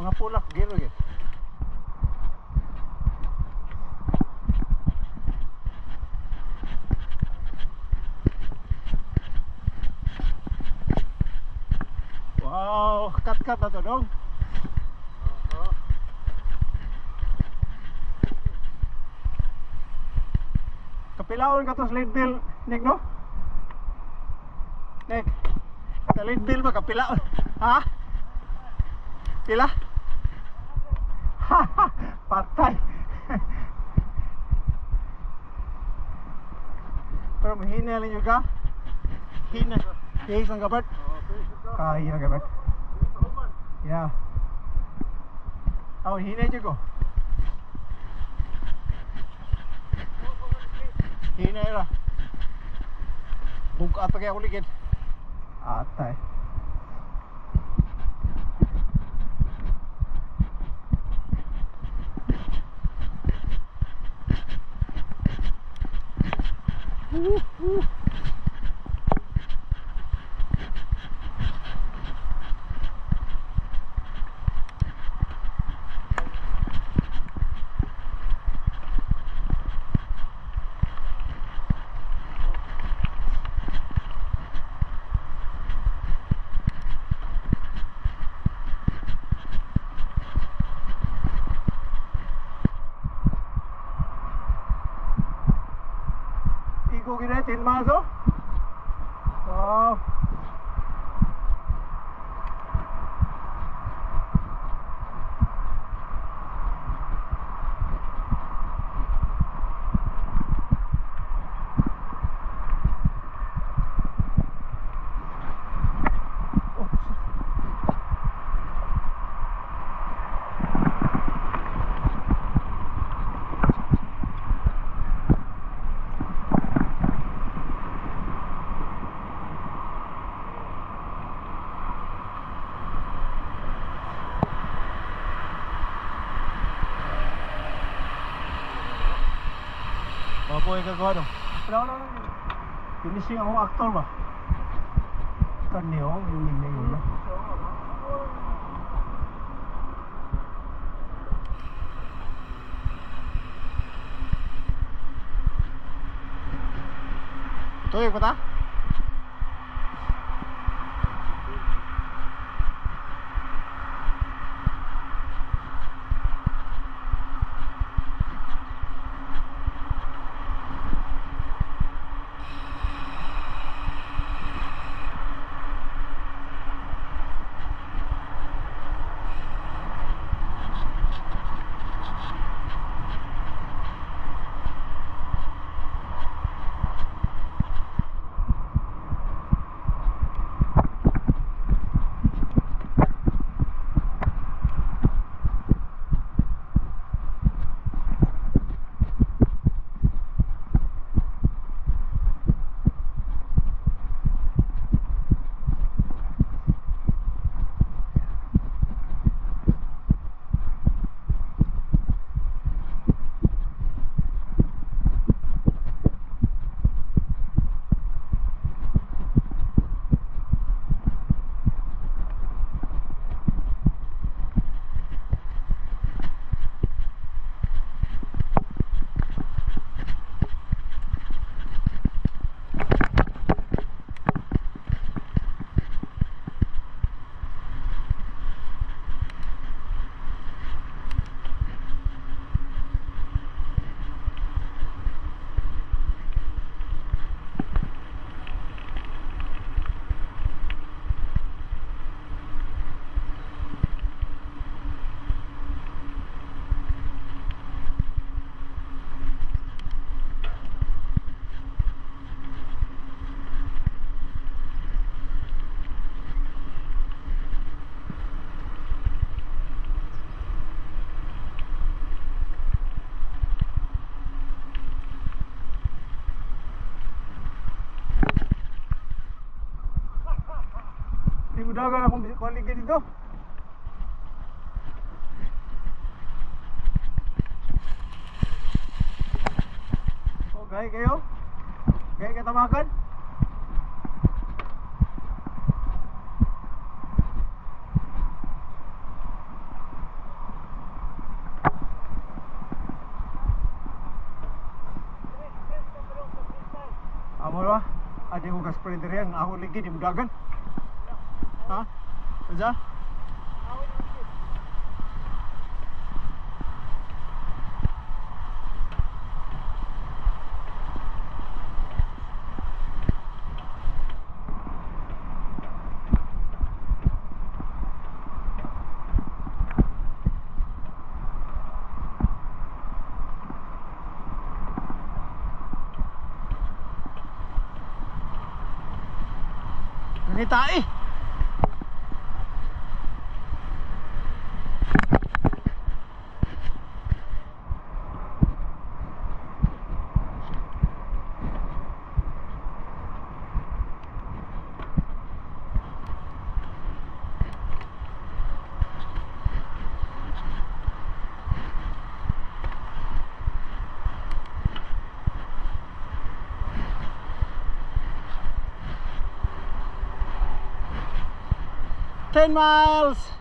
Mga pulak giro gid. Wow, kat-kat na to dong. Kapilaon ka to sa lead bill, Nick, no? Nick, sa lead bill ba kapilaon? Ha? Pila? Haha, patay. Pero mahina lang yung ka? Hina. Hihis ang gabat? Kaya gabat. Yeah. Oh, hina dyan ko. Hina era. Buka pa kaya uligid. Atay. Iko gina 10 miles oh. Wow. Mabuhay ka gawa no? Wala. Finishing akong actor ba? Kanyo, yung nila yun na. Tuyog ba ta? Dagan akong balik dito. Okay kayo? Kaya katamakan? ba? Adi ko ka sprinter yan. Ako ligi, di mo dagan. Ha? Aja? Nanita eh. Ten miles.